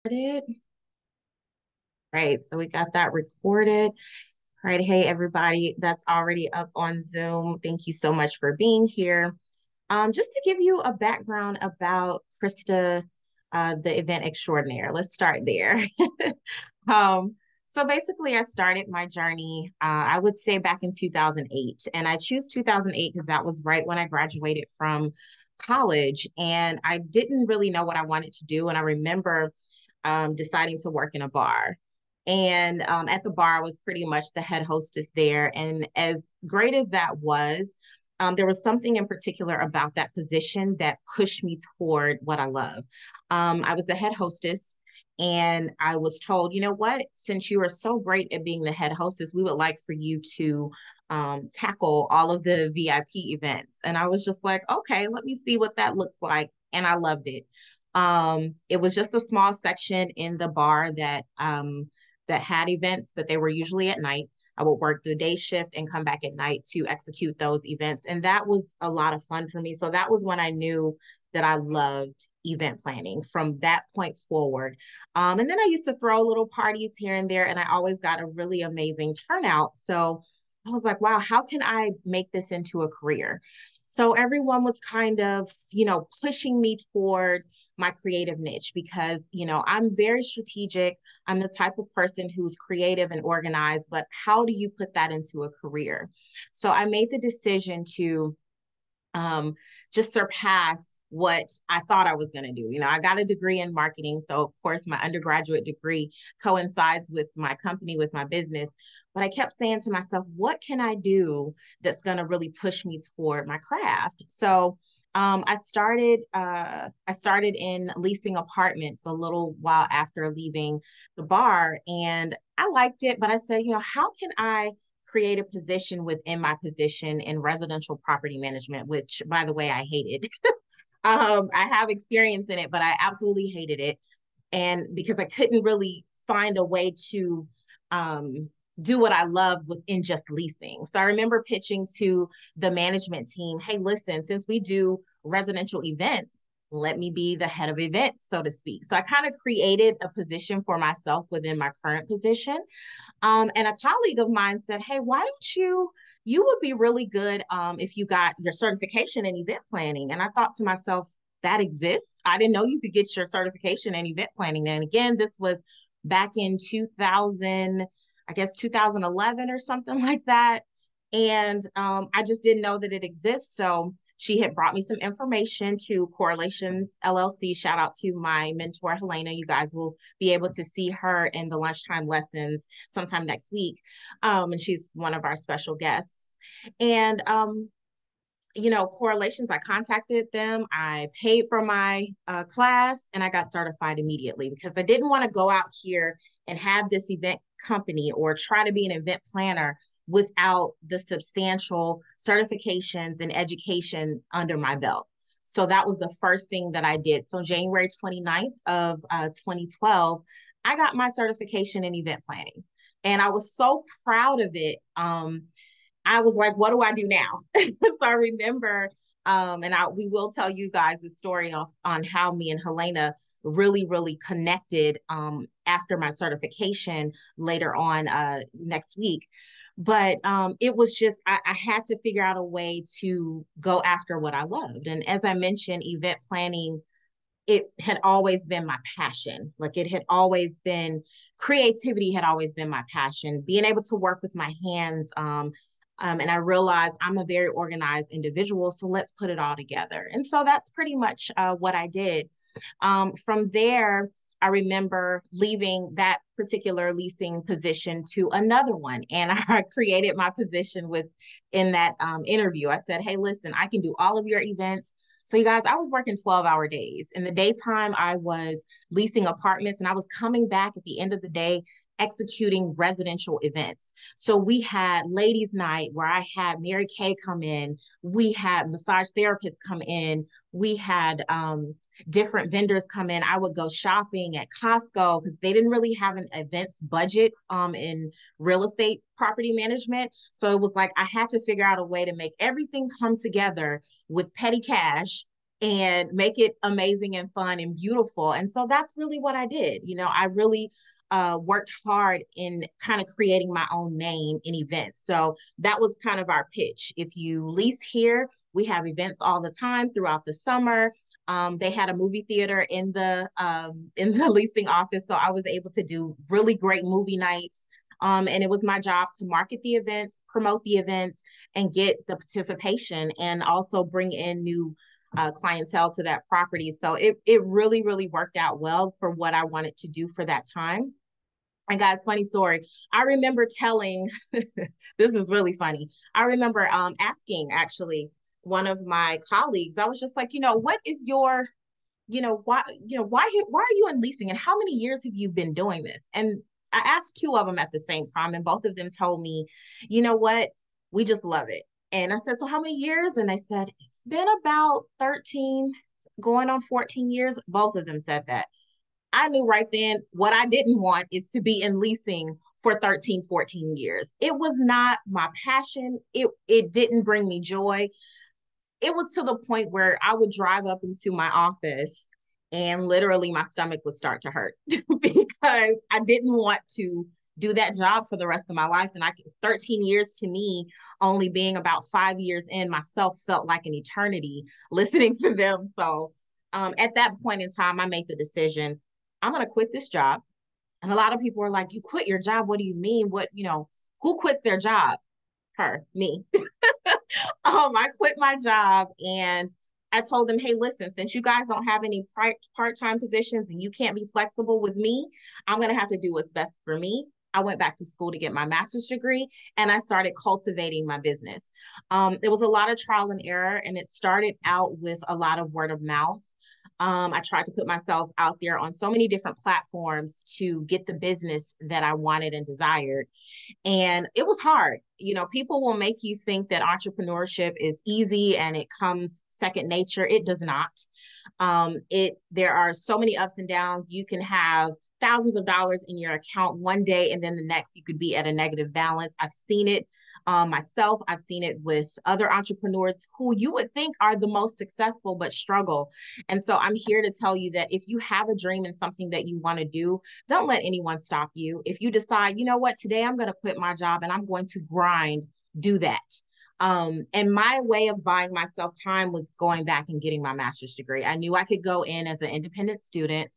Recorded. Right, so we got that recorded. Right, hey everybody that's already up on Zoom. Thank you so much for being here. Just to give you a background about Krista, the event extraordinaire. Let's start there. Um, so basically, I started my journey, I would say back in 2008. And I choose 2008 because that was right when I graduated from college. And I didn't really know what I wanted to do. And I remember deciding to work in a bar. And at the bar, I was pretty much the head hostess there. And as great as that was, there was something in particular about that position that pushed me toward what I love. I was the head hostess, and I was told, you know what, since you are so great at being the head hostess, we would like for you to tackle all of the VIP events. And I was just like, okay, let me see what that looks like. And I loved it. It was just a small section in the bar that had events, but they were usually at night. I would work the day shift and come back at night to execute those events. And that was a lot of fun for me. So that was when I knew that I loved event planning from that point forward. And then I used to throw little parties here and there, and I always got a really amazing turnout. So I was like, wow, how can I make this into a career? So everyone was kind of, pushing me toward my creative niche because, I'm very strategic. I'm the type of person who's creative and organized, but how do you put that into a career? So I made the decision to um, just surpass what I thought I was going to do. I got a degree in marketing. So, of course, my undergraduate degree coincides with my company, with my business. But I kept saying to myself, what can I do that's going to really push me toward my craft? So, I started in leasing apartments a little while after leaving the bar, and I liked it. But I said, how can I create a position within my position in residential property management, which, by the way, I hated. I have experience in it, but I absolutely hated it. And because I couldn't really find a way to do what I love within just leasing. So I remember pitching to the management team, hey, listen, since we do residential events, let me be the head of events, so to speak. So I kind of created a position for myself within my current position. And a colleague of mine said, hey, why don't you would be really good if you got your certification in event planning. And I thought to myself, that exists. I didn't know you could get your certification in event planning. And again, this was back in 2000, I guess 2011 or something like that. And I just didn't know that it exists. So she had brought me some information to Correlations LLC. Shout out to my mentor, Helena. You guys will be able to see her in the lunchtime lessons sometime next week. And she's one of our special guests. And Correlations, I contacted them. I paid for my class and I got certified immediately because I didn't want to go out here and have this event company or try to be an event planner without the substantial certifications and education under my belt. So that was the first thing that I did. So January 29th of 2012, I got my certification in event planning. And I was so proud of it. I was like, what do I do now? So I remember, we will tell you guys the story on how me and Helena really, really connected after my certification later on next week. But it was just, I had to figure out a way to go after what I loved. And as I mentioned, event planning, it had always been my passion. Like it had always been, creativity had always been my passion. Being able to work with my hands, and I realized I'm a very organized individual, so let's put it all together. And so that's pretty much what I did. From there, I remember leaving that particular leasing position to another one, and I created my position with in that interview. I said, "Hey, listen, I can do all of your events." So, you guys, I was working 12-hour days. In the daytime, I was leasing apartments, and I was coming back at the end of the day executing residential events. So we had ladies' night where I had Mary Kay come in. We had massage therapists come in. We had different vendors come in. I would go shopping at Costco because they didn't really have an events budget in real estate property management. So it was like I had to figure out a way to make everything come together with petty cash and make it amazing and fun and beautiful. And so that's really what I did. I really worked hard in kind of creating my own name in events. So that was kind of our pitch. If you lease here, we have events all the time throughout the summer. They had a movie theater in the leasing office, so I was able to do really great movie nights. And it was my job to market the events, promote the events, and get the participation, and also bring in new clientele to that property. So it really, really worked out well for what I wanted to do for that time. And guys, funny story. I remember telling, this is really funny. I remember asking actually one of my colleagues, I was just like, what is your, why are you in leasing and how many years have you been doing this? And I asked two of them at the same time, and both of them told me, you know what, we just love it. And I said, so how many years? And they said, it's been about 13, going on 14 years. Both of them said that. I knew right then what I didn't want is to be in leasing for 13, 14 years. It was not my passion. It didn't bring me joy. It was to the point where I would drive up into my office and literally my stomach would start to hurt because I didn't want to do that job for the rest of my life. And 13 years to me, only being about 5 years in myself, felt like an eternity listening to them. So at that point in time, I made the decision, I'm going to quit this job. And a lot of people are like, you quit your job? What do you mean? Who quits their job? Her, me. I quit my job and I told them, hey, listen, since you guys don't have any part-time positions and you can't be flexible with me, I'm going to have to do what's best for me. I went back to school to get my master's degree and I started cultivating my business. It was a lot of trial and error, and it started out with a lot of word of mouth. I tried to put myself out there on so many different platforms to get the business that I wanted and desired. And it was hard. People will make you think that entrepreneurship is easy and it comes second nature. It does not. There are so many ups and downs. You can have thousands of dollars in your account one day, and then the next you could be at a negative balance. I've seen it myself. I've seen it with other entrepreneurs who you would think are the most successful but struggle. And so I'm here to tell you that if you have a dream and something that you want to do, don't let anyone stop you. If you decide, you know what, today I'm going to quit my job and I'm going to grind, do that. And my way of buying myself time was going back and getting my master's degree. I knew I could go in as an independent student.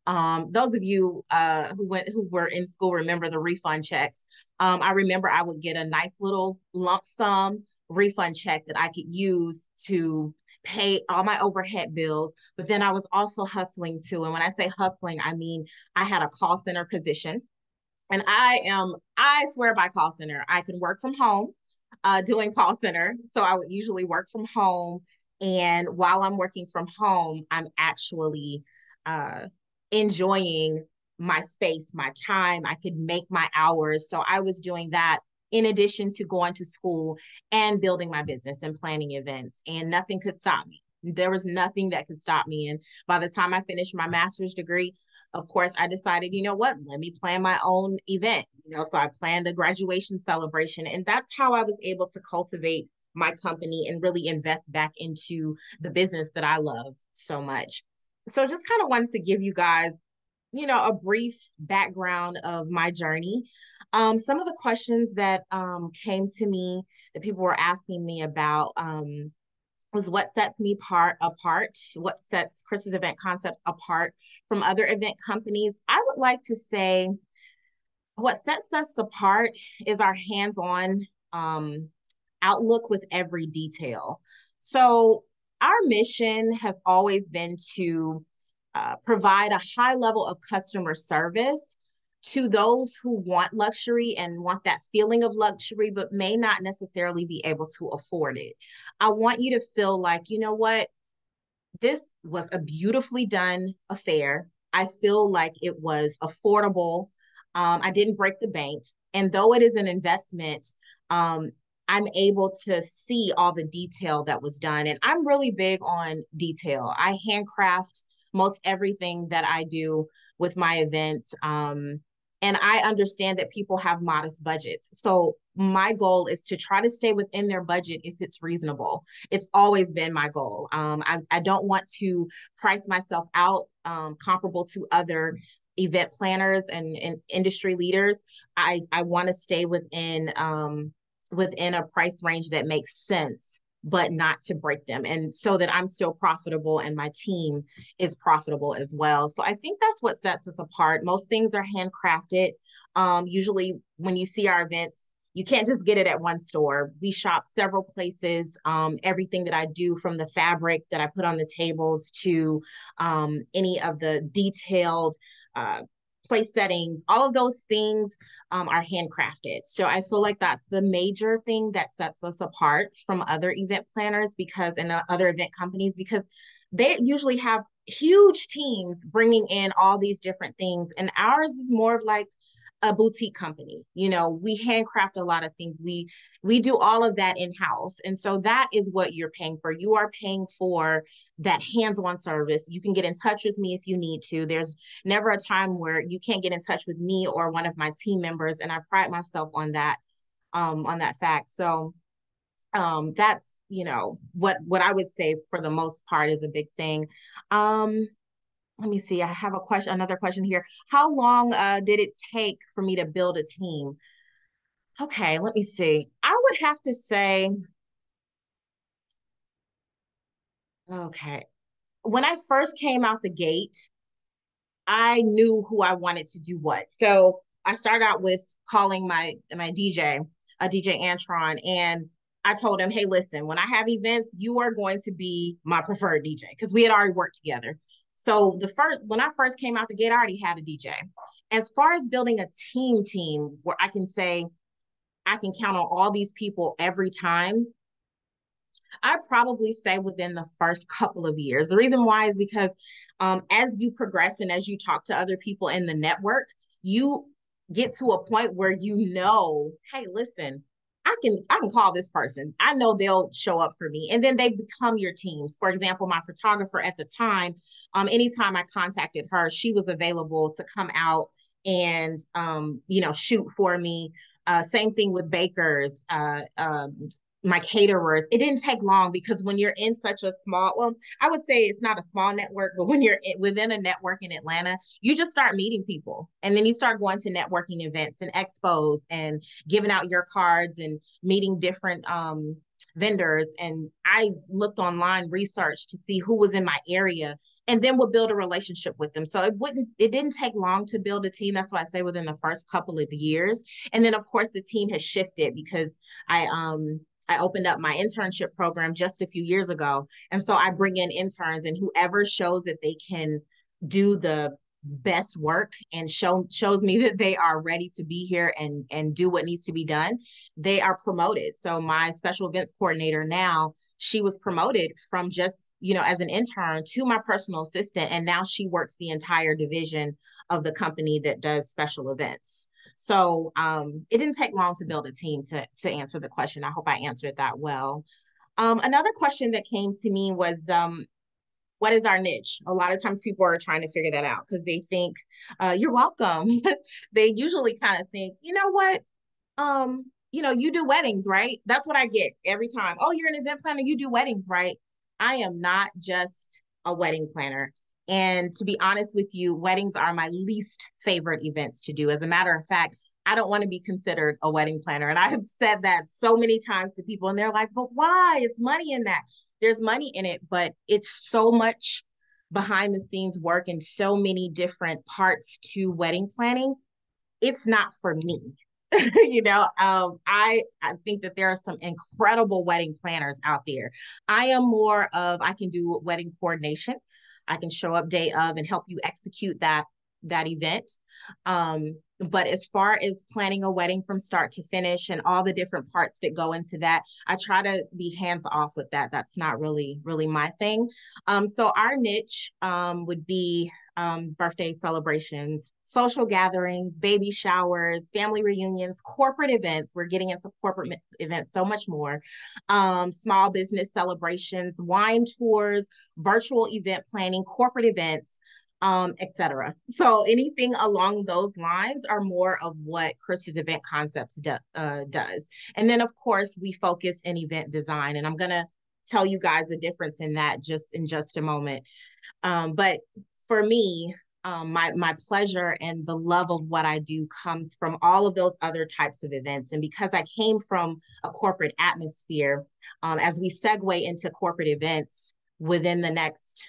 Those of you who were in school remember the refund checks. I remember I would get a nice little lump sum refund check that I could use to pay all my overhead bills. But then I was also hustling too. And when I say hustling, I mean I had a call center position. And I swear by call center. I can work from home doing call center. So I would usually work from home. And while I'm working from home, I'm actually uh, enjoying my space, my time. I could make my hours. So I was doing that in addition to going to school and building my business and planning events. And nothing could stop me. There was nothing that could stop me. And by the time I finished my master's degree, of course, I decided, you know what, let me plan my own event. So I planned a graduation celebration. And that's how I was able to cultivate my company and really invest back into the business that I love so much. So just kind of wanted to give you guys, a brief background of my journey. Some of the questions that came to me that people were asking me about was what sets me apart, what sets Chris's Event Concepts apart from other event companies. I would like to say what sets us apart is our hands-on outlook with every detail. So our mission has always been to provide a high level of customer service to those who want luxury and want that feeling of luxury, but may not necessarily be able to afford it. I want you to feel like, you know what, this was a beautifully done affair. I feel like it was affordable. I didn't break the bank. And though it is an investment, I'm able to see all the detail that was done. And I'm really big on detail. I handcraft most everything that I do with my events. And I understand that people have modest budgets. So my goal is to try to stay within their budget if it's reasonable. It's always been my goal. I don't want to price myself out comparable to other event planners and industry leaders. I want to stay within a price range that makes sense, but not to break them. And so that I'm still profitable and my team is profitable as well. So I think that's what sets us apart. Most things are handcrafted. Usually when you see our events, you can't just get it at one store. We shop several places. Everything that I do, from the fabric that I put on the tables to any of the detailed uh, place settings, all of those things are handcrafted. So I feel like that's the major thing that sets us apart from other event planners because, and other event companies, because they usually have huge teams bringing in all these different things. And ours is more of like a boutique company. You know, we handcraft a lot of things. We do all of that in house. And so that is what you're paying for. You are paying for that hands-on service. You can get in touch with me if you need to. There's never a time where you can't get in touch with me or one of my team members. And I pride myself on that fact. So that's, you know, what I would say for the most part is a big thing. Um, let me see. I have another question here. How long did it take for me to build a team? Okay, let me see. I would have to say, okay, when I first came out the gate, I knew who I wanted to do what. So I started out with calling my DJ, DJ Antron, and I told him, "Hey, listen, when I have events, you are going to be my preferred DJ," because we had already worked together. So when I first came out the gate, I already had a DJ. As far as building a team where I can say I can count on all these people every time, I'd probably say within the first couple of years. The reason why is because as you progress and as you talk to other people in the network, you get to a point where you know, hey, listen, I can call this person. I know they'll show up for me. And then they become your teams. For example, my photographer at the time, anytime I contacted her, she was available to come out and shoot for me. Same thing with bakers, my caterers. It didn't take long because when you're in such a small, well, I would say it's not a small network, but when you're within a network in Atlanta, you just start meeting people. And then you start going to networking events and expos and giving out your cards and meeting different vendors. And I looked online, research to see who was in my area, and then would build a relationship with them. So it didn't take long to build a team. That's why I say within the first couple of years. And then of course the team has shifted because I opened up my internship program just a few years ago. And so I bring in interns, and whoever shows that they can do the best work and shows me that they are ready to be here and do what needs to be done, they are promoted. So my special events coordinator now, she was promoted from just, you know, as an intern to my personal assistant, and now she works the entire division of the company that does special events. So it didn't take long to build a team to answer the question. I hope I answered that well. Another question that came to me was, what is our niche? A lot of times people are trying to figure that out because they think, you're welcome. They usually kind of think, you know what? You do weddings, right? That's what I get every time. Oh, you're an event planner, you do weddings, right? I am not just a wedding planner. And to be honest with you, weddings are my least favorite events to do. As a matter of fact, I don't want to be considered a wedding planner. And I have said that so many times to people, and they're like, but why? It's money in that. There's money in it, but it's so much behind the scenes work and so many different parts to wedding planning. It's not for me. I think that there are some incredible wedding planners out there. I can do wedding coordination. I can show up day of and help you execute that event. But as far as planning a wedding from start to finish and all the different parts that go into that, I try to be hands off with that. That's not really my thing. So our niche would be birthday celebrations, social gatherings, baby showers, family reunions, corporate events. We're getting into corporate events so much more. Small business celebrations, wine tours, virtual event planning, corporate events. etc. So anything along those lines are more of what Chris's Event Concepts does. And then, of course, we focus in event design. And I'm going to tell you guys the difference in that just in just a moment. But for me, my pleasure and the love of what I do comes from all of those other types of events. And because I came from a corporate atmosphere, as we segue into corporate events within the next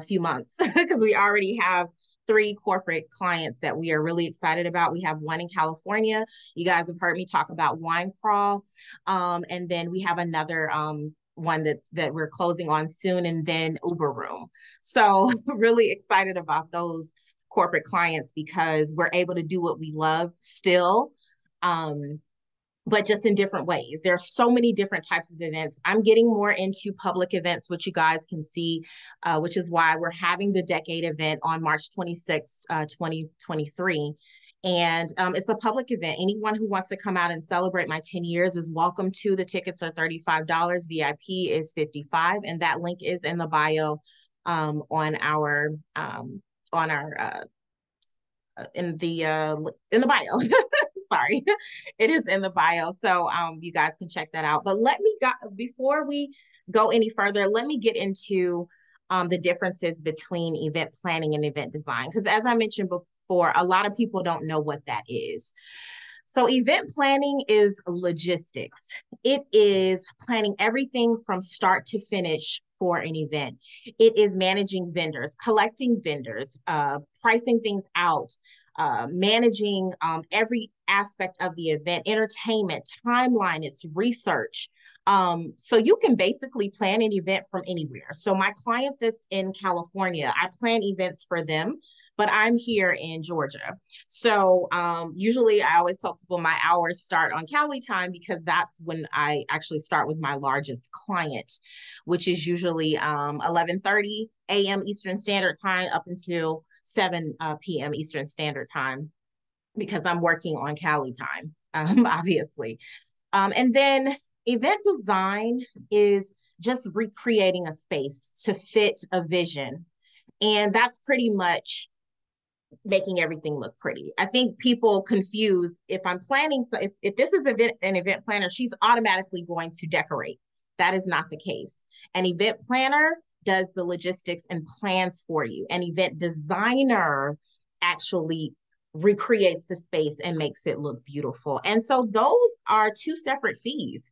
few months, because we already have three corporate clients that we are really excited about. We have one in California. You guys have heard me talk about Wine Crawl. And then we have another one that we're closing on soon, and then Uber Room. So really excited about those corporate clients because we're able to do what we love still. But just in different ways. There are so many different types of events. I'm getting more into public events, which you guys can see, which is why we're having the Decade event on March 26, 2023. And it's a public event. Anyone who wants to come out and celebrate my 10 years is welcome to. The tickets are $35. VIP is $55. And that link is in the bio on our in the bio. Sorry, it is in the bio. So you guys can check that out. But before we go any further, let me get into the differences between event planning and event design. Because as I mentioned before, a lot of people don't know what that is. So event planning is logistics. It is planning everything from start to finish for an event. It is managing vendors, collecting vendors, pricing things out, managing every aspect of the event, entertainment, timeline, it's research. So you can basically plan an event from anywhere. So my client that's in California, I plan events for them, but I'm here in Georgia. So usually I always tell people my hours start on Cali time because that's when I actually start with my largest client, which is usually 11:30 a.m. Eastern Standard Time up until 7 p.m. Eastern Standard Time because I'm working on Cali time, obviously. And then event design is just recreating a space to fit a vision. And that's pretty much making everything look pretty. I think people confuse if I'm planning, so if this is an event planner, she's automatically going to decorate. That is not the case. An event planner does the logistics and plans for you. An event designer actually recreates the space and makes it look beautiful. And so those are two separate fees.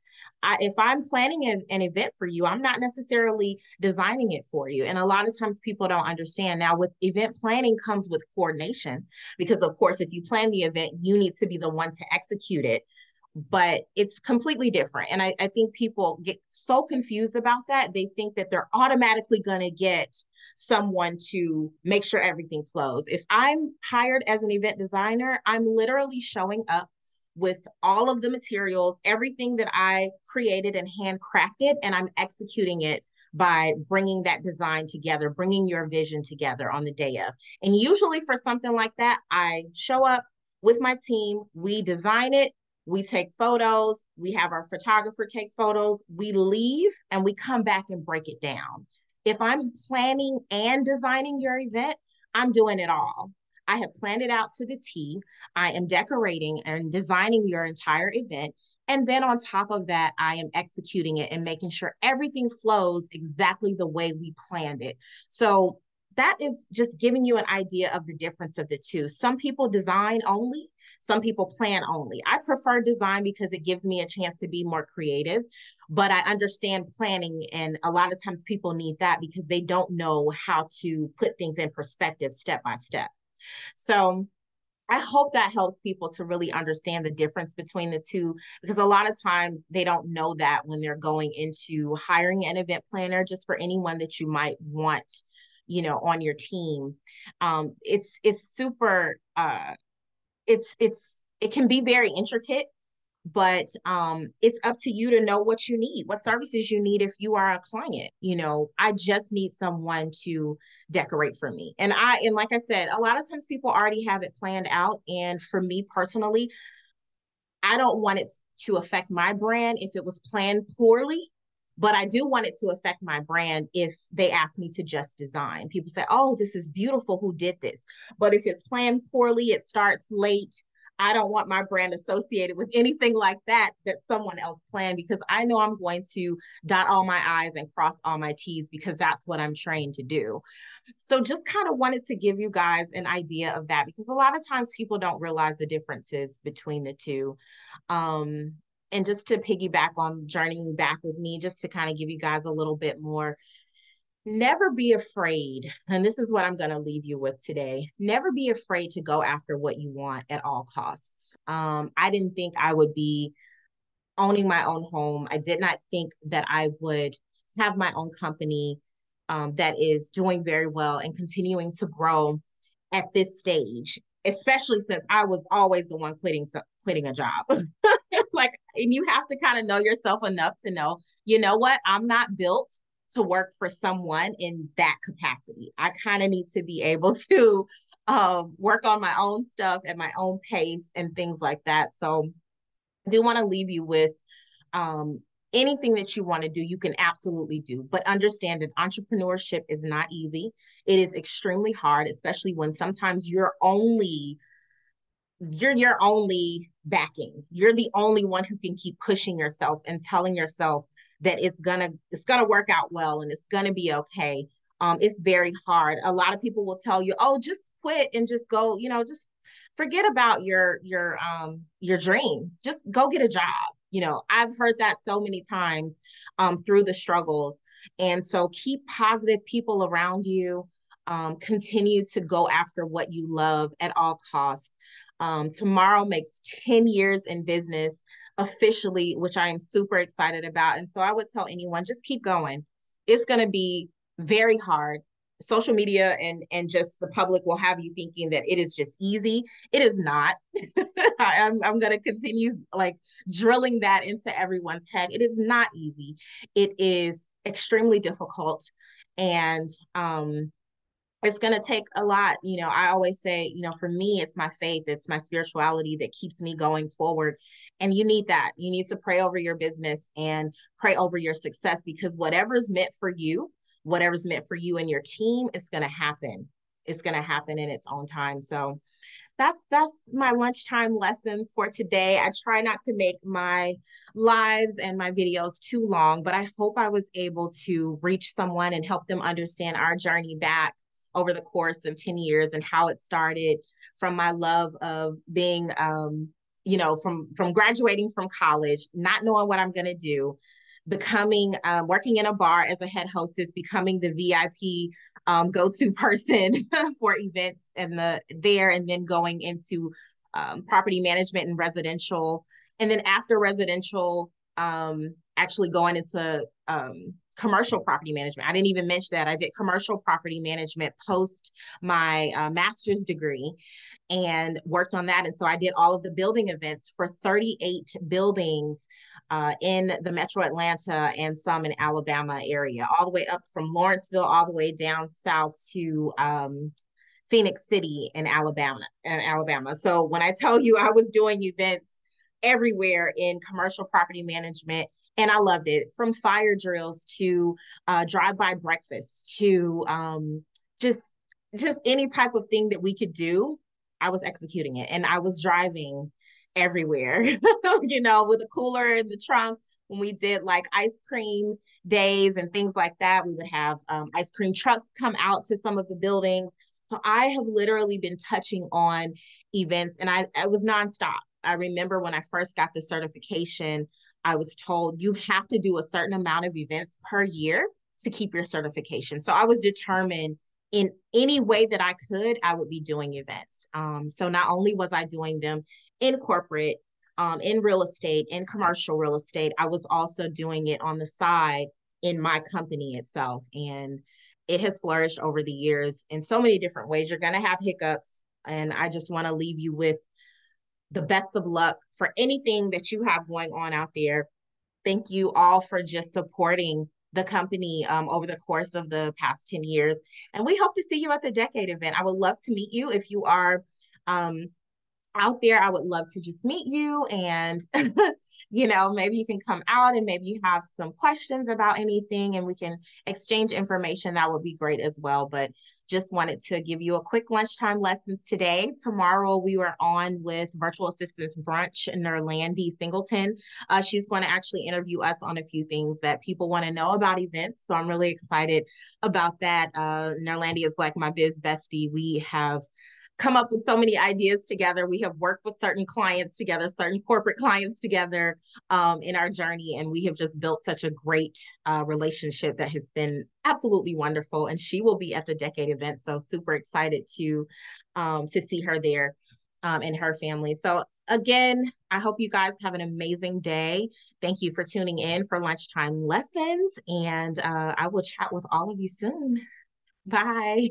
If I'm planning an event for you, I'm not necessarily designing it for you. And a lot of times people don't understand. Now, with event planning comes with coordination, because of course, if you plan the event, you need to be the one to execute it. But it's completely different. And I think people get so confused about that. They think that they're automatically going to get someone to make sure everything flows. If I'm hired as an event designer, I'm literally showing up with all of the materials, everything that I created and handcrafted, and I'm executing it by bringing that design together, bringing your vision together on the day of. And usually for something like that, I show up with my team, we design it, we take photos, we have our photographer take photos, we leave, and we come back and break it down. If I'm planning and designing your event, I'm doing it all. I have planned it out to the T. I am decorating and designing your entire event. And then on top of that, I am executing it and making sure everything flows exactly the way we planned it. So that is just giving you an idea of the difference of the two. Some people design only, some people plan only. I prefer design because it gives me a chance to be more creative, but I understand planning. And a lot of times people need that because they don't know how to put things in perspective step by step. So I hope that helps people to really understand the difference between the two, because a lot of times they don't know that when they're going into hiring an event planner, just for anyone that you might want, on your team. It's super, it can be very intricate, but it's up to you to know what you need, what services you need if you are a client. I just need someone to decorate for me. And like I said, a lot of times people already have it planned out. And for me personally, I don't want it to affect my brand if it was planned poorly. but I do want it to affect my brand if they ask me to just design. People say, oh, this is beautiful. Who did this? But if it's planned poorly, it starts late. I don't want my brand associated with anything like that that someone else planned, because I know I'm going to dot all my I's and cross all my T's because that's what I'm trained to do. So just kind of wanted to give you guys an idea of that, because a lot of times people don't realize the differences between the two. Um, and just to piggyback on journeying back with me, just to kind of give you guys a little bit more, never be afraid. And this is what I'm going to leave you with today. Never be afraid to go after what you want at all costs. I didn't think I would be owning my own home. I did not think that I would have my own company that is doing very well and continuing to grow at this stage, especially since I was always the one quitting a job. Like, and you have to kind of know yourself enough to know, you know what, I'm not built to work for someone in that capacity. I kind of need to be able to work on my own stuff at my own pace and things like that. So I do want to leave you with um, anything that you want to do, you can absolutely do. But understand that entrepreneurship is not easy. It is extremely hard, especially when sometimes you're your only backing. You're the only one who can keep pushing yourself and telling yourself that it's gonna work out well and it's gonna be okay. It's very hard. A lot of people will tell you, "Oh, just quit and just go. Just forget about your dreams. Just go get a job." I've heard that so many times through the struggles, and so keep positive people around you. Continue to go after what you love at all costs. Tomorrow makes 10 years in business officially, which I am super excited about. And so I would tell anyone, just keep going. It's going to be very hard. Social media and just the public will have you thinking that it is just easy. It is not. I'm going to continue like drilling that into everyone's head. It is not easy. It is extremely difficult. And it's going to take a lot. I always say, for me, it's my faith, it's my spirituality that keeps me going forward. And you need that. You need to pray over your business and pray over your success, because whatever's meant for you and your team, is going to happen. It's going to happen in its own time. So that's my lunchtime lessons for today. I try not to make my lives and my videos too long, but I hope I was able to reach someone and help them understand our journey back over the course of 10 years and how it started from my love of being from graduating from college, not knowing what I'm going to do, becoming working in a bar as a head hostess, becoming the VIP go-to person for events and then going into property management and residential, and then after residential, actually going into commercial property management. I didn't even mention that I did commercial property management post my master's degree and worked on that. And so I did all of the building events for 38 buildings in the Metro Atlanta and some in Alabama area, all the way up from Lawrenceville, all the way down south to Phoenix City in Alabama. So when I tell you I was doing events everywhere in commercial property management, and I loved it, from fire drills to drive-by breakfast to just just any type of thing that we could do, I was executing it, and I was driving everywhere, with a cooler in the trunk. When we did like ice cream days and things like that, we would have ice cream trucks come out to some of the buildings. So I have literally been touching on events, and I was nonstop. I remember when I first got the certification, I was told you have to do a certain amount of events per year to keep your certification. So I was determined in any way that I could, I would be doing events. So not only was I doing them in corporate, in real estate, in commercial real estate, I was also doing it on the side in my company itself. And it has flourished over the years in so many different ways. You're going to have hiccups. And I just want to leave you with the best of luck for anything that you have going on out there. Thank you all for just supporting the company over the course of the past 10 years. And we hope to see you at the Decade event. I would love to meet you if you are um, out there, I would love to just meet you and, maybe you can come out and maybe you have some questions about anything and we can exchange information. That would be great as well. But just wanted to give you a quick lunchtime lessons today. Tomorrow we were on with Virtual Assistants Brunch in Nerlandi Singleton. She's going to actually interview us on a few things that people want to know about events. So I'm really excited about that. Nerlandi is like my biz bestie. We have come up with so many ideas together. We have worked with certain clients together, certain corporate clients together in our journey, and we have just built such a great relationship that has been absolutely wonderful. And she will be at the Decade event, so super excited to see her there and her family. So again, I hope you guys have an amazing day. Thank you for tuning in for Lunchtime Lessons, and I will chat with all of you soon. Bye.